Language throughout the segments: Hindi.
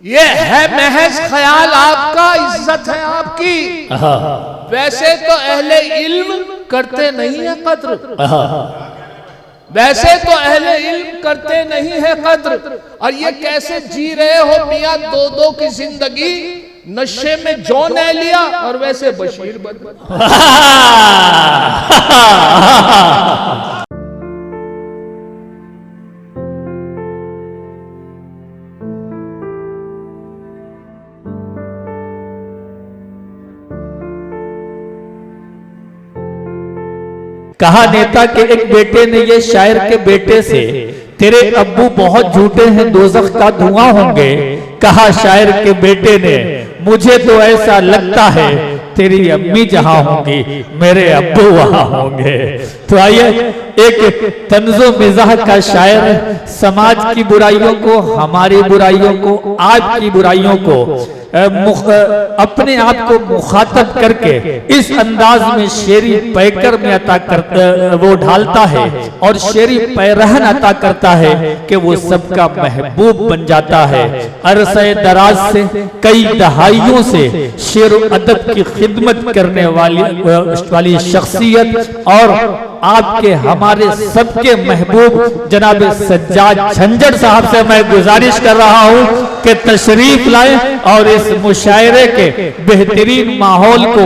ये है महज ख्याल आपका, इज्जत है आपकी। वैसे तो अहले इल्म करते नहीं है कद्र, वैसे तो अहले इल्म करते नहीं है कद्र। और ये कैसे जी रहे हो मियां दो दो की जिंदगी, नशे में जॉन है लिया और वैसे बशीर बन। कहा नेता के एक बेटे ने ये शायर के बेटे से, तेरे अब्बू बहुत झूठे हैं, दोज़ख का धुआं होंगे। कहा शायर के बेटे ने, मुझे तो ऐसा लगता है तेरी अम्मी जहां होंगी मेरे अब्बू वहां होंगे। तो आइए एक तंज़ो मिज़ाह का शायर समाज की बुराइयों को, हमारी बुराइयों को, आपकी बुराइयों को अपने आप को मुखातब करके इस अंदाज में शेरी पैकर में अता करता वो ढालता है और शेरी पैरहन अता करता है कि वो सबका महबूब बन जाता है। अरसे दराज से कई दहाइयों से शेर अदब की खिदमत करने वाली शख्सियत और आपके हमारे सबके महबूब जनाब सज्जाद झंझट साहब से मैं गुजारिश कर रहा हूं कि तशरीफ लाएं और इस मुशायरे के बेहतरीन माहौल को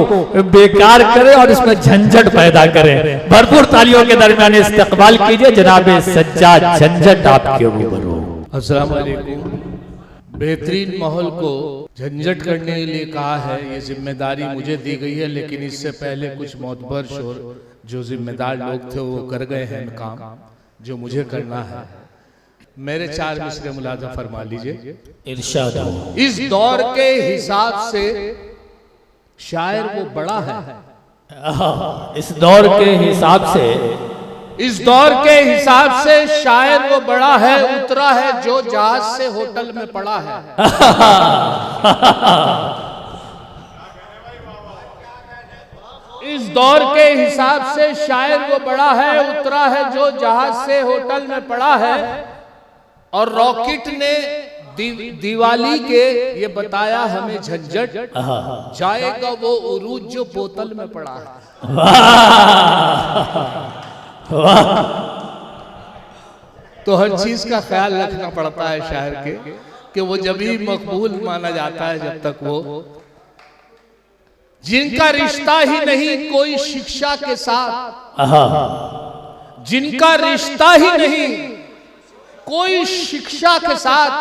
बेकार करें और इसमें झंझट पैदा करें। भरपूर तालियों के दरमियान इस्तकबाल कीजिए जनाब सज्जाद झंझट आपके रूबरू। अस्सलाम वालेकुम। बेहतरीन माहौल को झंझट करने के लिए कहा है, ये जिम्मेदारी मुझे दी गई है, लेकिन इससे पहले कुछ मोतबर शोर जो जिम्मेदार लोग थे वो कर गए हैं काम जो मुझे करना है। मेरे चार मिसरे मुलाज़ा फरमा लीजिए। इरशाद। इस दौर के हिसाब से शायर वो बड़ा है, इस दौर के हिसाब से, इस दौर के हिसाब से शायर वो बड़ा है, उतरा है जो जहाज से होटल में पड़ा है। इस दौर के हिसाब से शायर वो बड़ा है, उतरा है जो जहाज से होटल में पड़ा है। और रॉकेट ने दिवाली के ये बताया हमें झंझट, जाएगा वो उरूज जो बोतल में पड़ा है। तो हर चीज का ख्याल रखना पड़ता है शायर के कि वो जब भी मकबूल माना जाता है जब तक वो, जिनका रिश्ता ही नहीं कोई शिक्षा के साथ, जिनका रिश्ता ही नहीं कोई शिक्षा के साथ,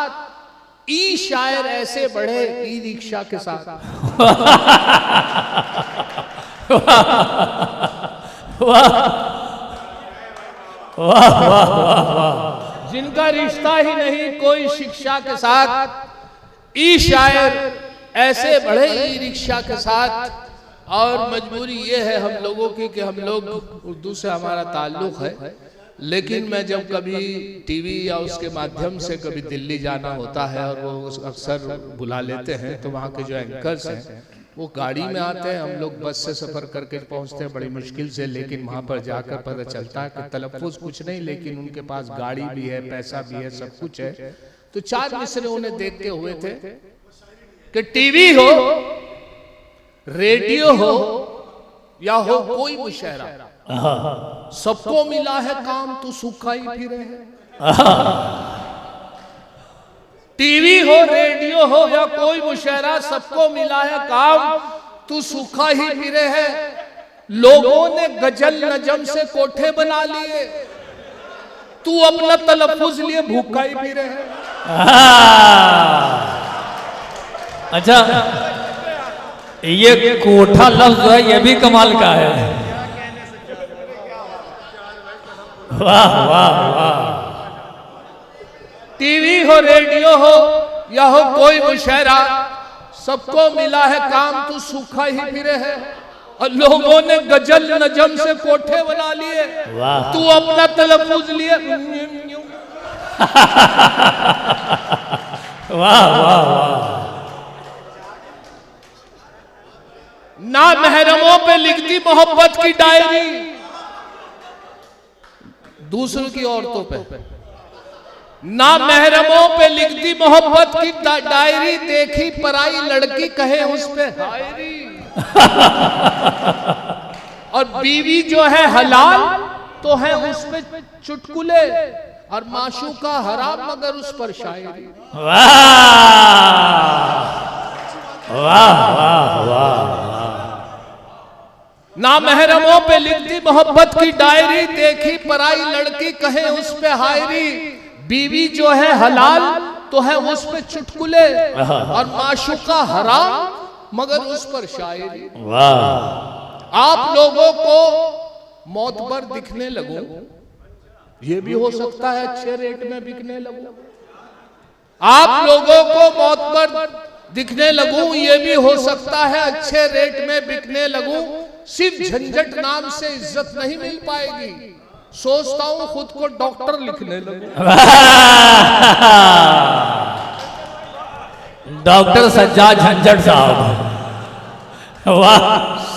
ई शायर ऐसे बढ़े ई रिक्शा के साथ। जिनका रिश्ता ही नहीं कोई शिक्षा के साथ, ई शायर ऐसे बढ़े ई रिक्शा के साथ। और मजबूरी ये है हम लोगों की कि हम लोग उर्दू से हमारा ताल्लुक है, लेकिन मैं जब कभी टीवी या उसके माध्यम से कभी दिल्ली जाना होता है और वो अक्सर बुला लेते हैं, तो वहाँ के जो एंकर्स हैं वो गाड़ी में आते हैं, हम लोग बस से सफ़र करके पहुँचते हैं बड़ी मुश्किल से, लेकिन वहाँ पर जाकर पता चलता है कि तलफ़्फ़ुज़ कुछ नहीं, लेकिन उनके पास गाड़ी भी है, पैसा भी है, सब कुछ है। तो चार मिसरे उन्हें देखते हुए थे कि टीवी हो, रेडियो हो या हो कोई मुशायरा, सबको मिला है काम तू सूखा ही फिरे है। टीवी हो, रेडियो हो या कोई मुशायरा, सबको मिला है काम तू सूखा ही फिरे है। लोगों ने गजल नजम से कोठे बना लिए, तू अपना तलफ़्फ़ुज़ लिए भूखा ही फिरे है। अच्छा, ये कोठा लफ्ज है, ये भी कमाल का है। वाह वाह वाह। टीवी हो, रेडियो हो या हो कोई मुशायरा, सबको मिला है काम तू सूखा ही फिरे है। और लोगों ने गजल नजम से कोठे बना लिए, तू अपना तलफ़्फ़ुज़ लिए। वाह वाह वाह। ना महरमों पे लिखती मोहब्बत की डायरी, दूसरों की औरतों पे। ना महरमों पे लिखती मोहब्बत की डायरी, देखी पराई लड़की कहे उस पे हायरी। और बीवी जो है हलाल तो है उस पे चुटकुले, और माशूका हराम मगर उस पर शायरी। वाह वाह वाह वाह। ना महरमों पे लिखती मोहब्बत की डायरी, देखी पराई लड़की कहे उस पे हायरी। बीवी जो है हलाल तो है उस पे चुटकुले, और माशूका हराम मगर उस पर शायरी। वाह। आप लोगों को मोतबर दिखने लगो, ये भी हो सकता है अच्छे रेट में बिकने लगो। आप लोगों को मोतबर दिखने लगूं, ये भी हो सकता है अच्छे रेट में बिकने लगूं। सिर्फ झंझट नाम से इज्जत नहीं मिल पाएगी, सोचता हूं खुद को डॉक्टर लिखने लगूं। डॉक्टर सज्जाद झंझट साहब। वाह।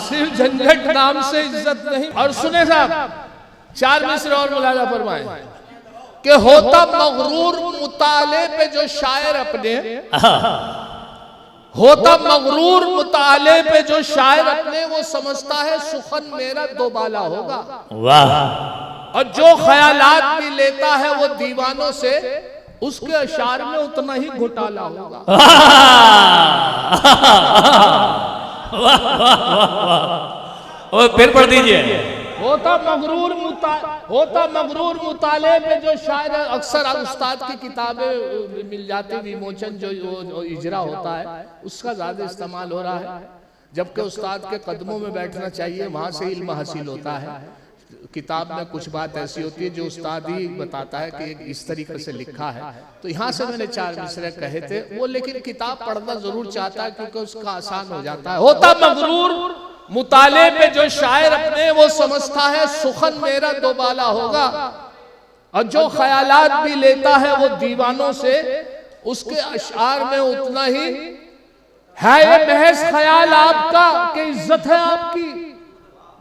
सिर्फ झंझट नाम से इज्जत नहीं। और सुने साहब, 4 मिसरे और मुलाजा फरमाए कि होता मगरूर मुताले पे जो शायर अपने, होता मगरूर मुताले पे जो शायर अपने, वो समझता है सुखन मेरा दोबाला होगा। वाह। और जो ख्यालात भी लेता है वो दीवानों से, उसके अशार में उतना ही घोटाला होगा। और फिर पढ़ दीजिए। होता मगरूर मुताले पे जो शायर, अक्सर उस्ताद की किताबें मिल जाती, विमोचन जो इजरा होता है उसका ज्यादा इस्तेमाल हो रहा है, जबकि उस्ताद के कदमों में बैठना चाहिए, वहां से इल्म हासिल होता है। किताब में कुछ बात ऐसी होती है जो उस्ताद ही बताता है कि इस तरीके से लिखा है, तो यहाँ से मैंने 4 मिसरे कहे थे वो, लेकिन किताब पढ़ना जरूर चाहता है क्योंकि उसका आसान हो जाता है। होता मगरूर मुताले पे जो शायर अपने, वो समझता है सुखन मेरा दोबाला होगा। और जो ख्यालात भी लेता है वो दीवानों से, उसके अशार में उतना ही है। ये महज ख्याल आपका कि इज्जत है आपकी।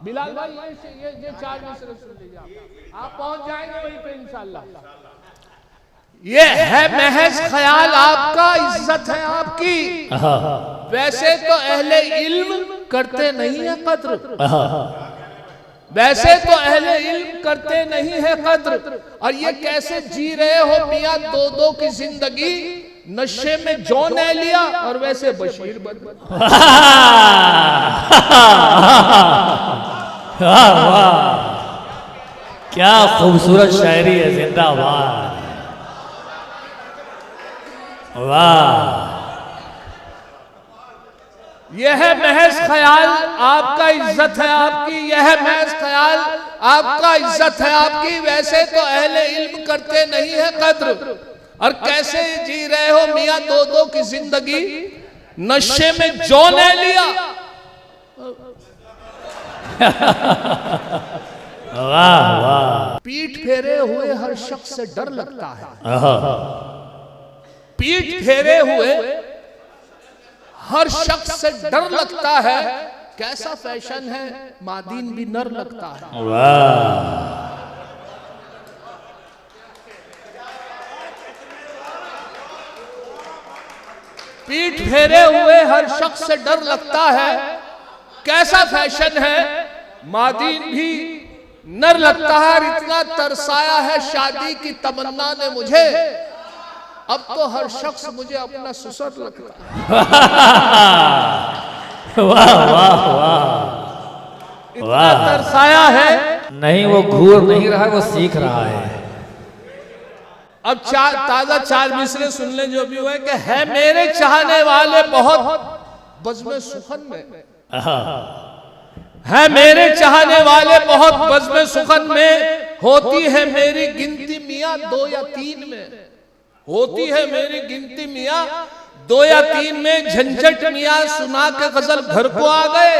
बिलाल भाई ये 4 मिसरे सुन लीजिए, आप पहुंच जाएंगे वहीं पे इंशाल्लाह। ये है महज ख्याल आपका, इज्जत है आपकी। वैसे तो अहले इल्म करते नहीं है कद्र, वैसे तो अहले इल्म करते नहीं है कद्र। और ये कैसे जी रहे हो मियां 2-2 की जिंदगी, नशे में जौन है लिया और वैसे बशीर बन। क्या खूबसूरत शायरी है, जिंदाबाद। वाह। यह महज ख्याल आपका, इज्जत है आपकी। यह महज ख्याल आपका, इज्जत है आपकी। वैसे तो अहले इल्म करते नहीं है कद्र, और कैसे जी रहे हो मियां 2-2 की जिंदगी, नशे में जौन है लिया। वाह वाह। पीठ फेरे हुए हर शख्स से डर लगता है, पीठ फेरे हुए हर शख्स से डर लगता है। कैसा फैशन है, मादीन भी नर लगता है। वाह। पीठ फेरे हुए हर शख्स से डर लगता है। कैसा फैशन है, मादीन भी नर लगता है। इतना तरसाया है शादी की तमन्ना ने मुझे, अब तो हर शख्स मुझे अपना ससुर लगता है। वाह वाह वाह। इतना तरसाया है। नहीं, वो घूर नहीं रहा, वो सीख रहा है। अब ताजा 4 मिसरे सुन ले जो भी हुए कि है मेरे चाहने वाले बहुत बज़्म सुखन में, है मेरे चाहने वाले बहुत बज़्म सुखन में। होती है मेरी गिनती मियाँ 2 या 3 में, होती है मेरी गिनती मियाँ 2 या 3 में। झंझट मियाँ सुना के गजल घर को आ गए,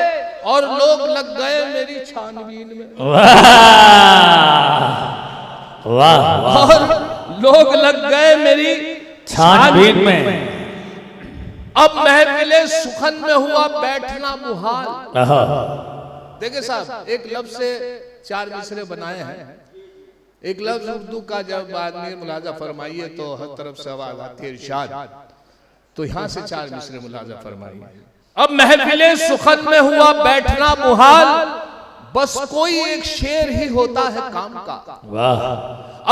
और लोग लग गए मेरी छानबीन में। वाह। और लोग लग गए मेरी छानबीन में। अब महफिले सुखन में हुआ बैठना मुहाल। देखिए साहब, एक लफ्ज से 4 मिसरे बनाए हैं। एक लफ्ज उर्दू का जब आदमी मुलाजा फरमाइए तो हर तरफ से आवाज आती है इरशाद, तो यहां से 4 मिसरे मुलाजा फरमाइए। अब महफिले सुखन में हुआ बैठना मुहाल, बस कोई एक शेर ही होता है काम का। वाह।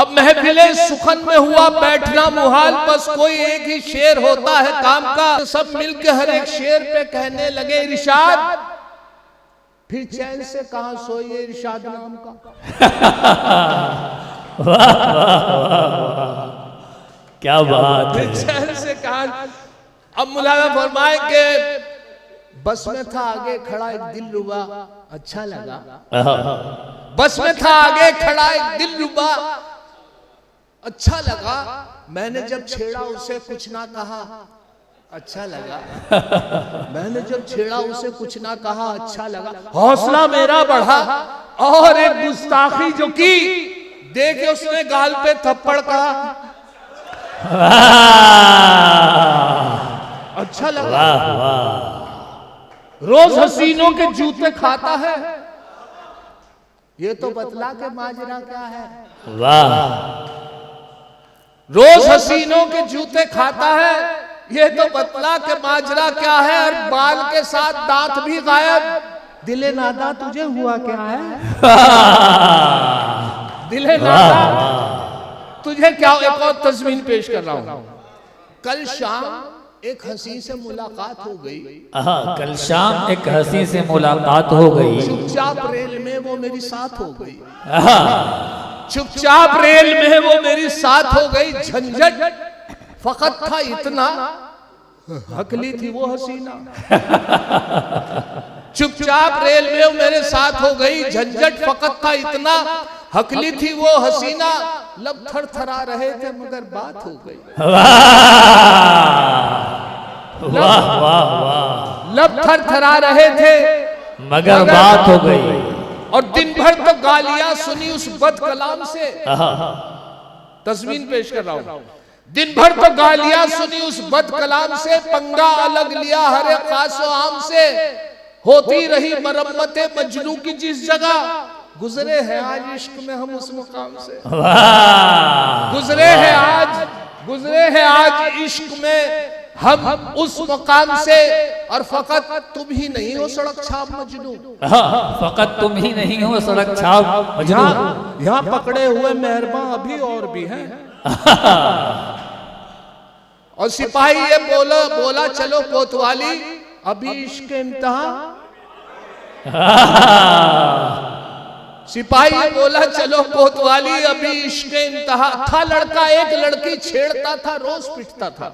अब महफिले सुखन में हुआ बैठना मुहाल, बस कोई एक ही शेर होता है काम का। सब मिलकर हर एक शेर पे कहने लगे इरशाद, फिर चैन से कहां सोइए इरशाद नाम का। वाह वाह, क्या बात है। चैन से कहा। अब मुलाजा फरमाए के बस में था आगे खड़ा एक दिलरुबा, अच्छा लगा। बस में था आगे खड़ा एक दिलरुबा, अच्छा लगा। मैंने जब छेड़ा उसे कुछ ना कहा, अच्छा लगा। मैंने जब छेड़ा उसे कुछ ना कहा, अच्छा लगा। हौसला मेरा बढ़ा और एक गुस्ताखी जो की देखे उसने गाल पे थप्पड़ कहा, अच्छा लगा। वाह वाह। रोज हसीनों के जूते खाता है, ये तो बतला के माजरा क्या है। वाह। रोज हसीनों के जूते खाता है, ये तो बतला के माजरा क्या है। और बाल के साथ दांत भी गायब, दिले नादा तुझे हुआ क्या है। दिले नादा तुझे क्या। एक और तस्वीर पेश कर रहा हूं। कल शाम एक हंसी से मुलाकात हो गई। कल शाम एक हंसी से मुलाकात हो गई। चुपचाप रेल में वो मेरी साथ हो गई। चुपचाप रेल में वो मेरी साथ हो गई। झंझट फकत था इतना, हकली थी वो हसीना। चुपचाप रेल में वो मेरे साथ हो गई। झंझट फकत था इतना, हकली थी वो हसीना। लब थर थरा रहे थे मगर बात हो गई। वाह वाह वाह। लब थर थरा रहे थे मगर बात हो गई। और दिन भर तो गालियां सुनी उस बद कलाम से। तस्वीर पेश कर रहा हूं। दिन भर तो गालियां सुनी उस बद कलाम से, पंगा अलग लिया हरे खासो आम से। होती रही मरम्मते मजनू की जिस जगह, गुजरे हैं आज इश्क में हम उस मुकाम से। गुजरे हैं आज इश्क में हम उस मुकाम से। और फकत तुम ही नहीं हो सड़क छाप मजनू। फकत तुम ही नहीं हो सड़क छाप मजनू। यहाँ पकड़े हुए मेहरबां अभी और भी हैं। और सिपाही ये बोला चलो कोतवाली, अभी इश्क इम्तिहान। सिपाही बोला चलो कोतवाली, अभी इश्क इंतहा। था लड़का एक लड़की छेड़ता था, रोज पिटता था।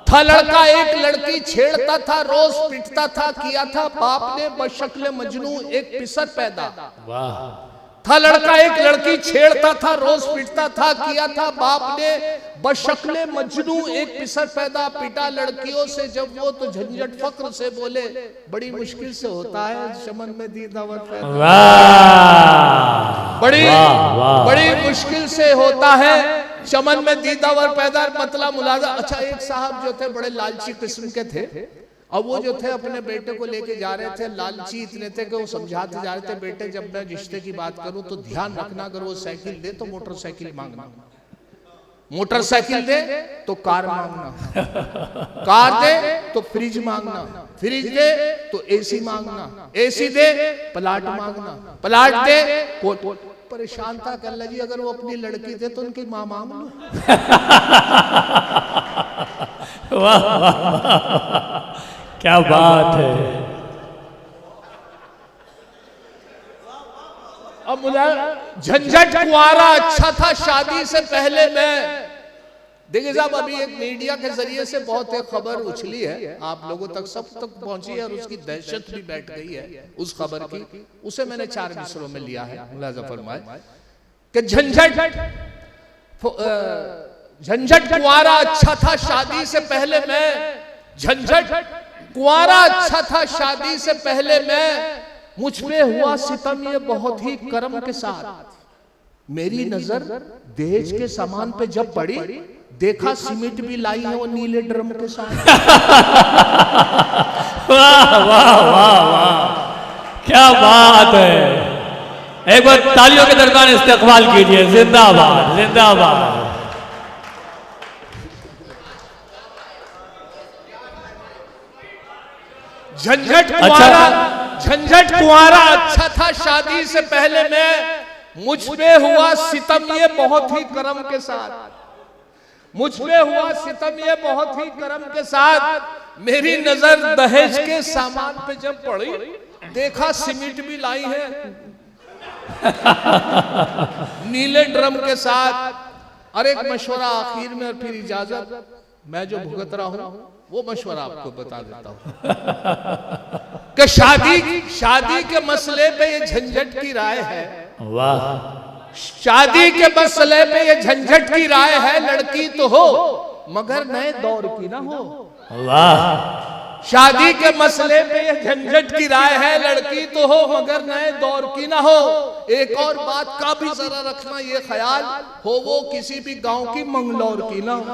था लड़का एक लड़की छेड़ता था, रोज पिटता था। किया था बाप ने बशक्ल मजनू एक पिसर पैदा। वाह। था लड़का एक लड़की छेड़ता था, रोज पिटता था। किया था बाप ने बशक्ल मजनू एक पिसर पैदा। पिटा लड़कियों से जब वो तो झंझट फक्र से बोले, बड़ी मुश्किल से होता है चमन में दीदावर पैदा। बड़ी मुश्किल से होता है चमन में दीदावर पैदा। मतलब मुलाजा। अच्छा, एक साहब जो थे बड़े लालची किस्म के थे। अब वो जो थे अपने बेटे को लेके जा रहे थे। लालची इतने थे कि वो समझाते जा रहे थे, बेटे जब मैं रिश्ते की बात करूं तो ध्यान रखना, अगर वो साइकिल दे तो मोटरसाइकिल मांगना, मोटरसाइकिल दे तो कार मांगना, कार दे तो फ्रिज मांगना, फ्रिज दे तो एसी मांगना, एसी दे प्लाट मांगना, प्लाट दे कोट। परेशान था कि अल्लाह जी अगर वो अपनी लड़की दे तो उनकी मां मांग लो। वाह वाह, क्या बात है। अब मुला झंझट कुआरा अच्छा था शादी से पहले में। देखिए साहब, अभी एक मीडिया के जरिए से बहुत एक खबर उछली है, आप लोगों तक सब तक पहुंची है और उसकी दहशत भी बैठ गई है उस खबर की। उसे मैंने 4 मिसरों में लिया है। मुलाजा फरमाए कि झंझट कुआरा अच्छा था शादी से पहले में। झंझट कुआरा अच्छा था शादी से पहले में। मुझ पे हुआ सितम ये बहुत ही करम के साथ। मेरी नजर दहेज के सामान पे जब पड़ी, देखा सीमेंट भी लाई है वो नीले ड्रम के साथ। वाह वाह वाह वाह, क्या बात है। एक बार तालियों के दरमियान इस्तेकबाल कीजिए। जिंदाबाद जिंदाबाद। झंझट कुंवारा अच्छा था शादी से पहले मैं, मुझ पे हुआ सितम ये बहुत ही करम के साथ, मुझ पे हुआ सितम ये बहुत ही करम के साथ। मेरी नजर दहेज के सामान पे जब पड़ी, देखा सीमेंट भी लाई है नीले ड्रम के साथ। और एक मशवरा आखिर में, और फिर इजाजत, मैं जो भुगत रहा हूं वो मशवरा आपको बता देता हूं कि शादी के मसले पे ये झंझट की राय है। वाह। शादी के मसले पे ये झंझट की राय है, लड़की तो हो मगर नए दौर की ना हो। वाह। शादी के मसले पे ये झंझट की राय है, लड़की तो हो मगर नए दौर की ना हो। एक और बात का भी जरा रखना ये ख्याल हो, वो किसी भी गांव की मंगलौर की ना हो।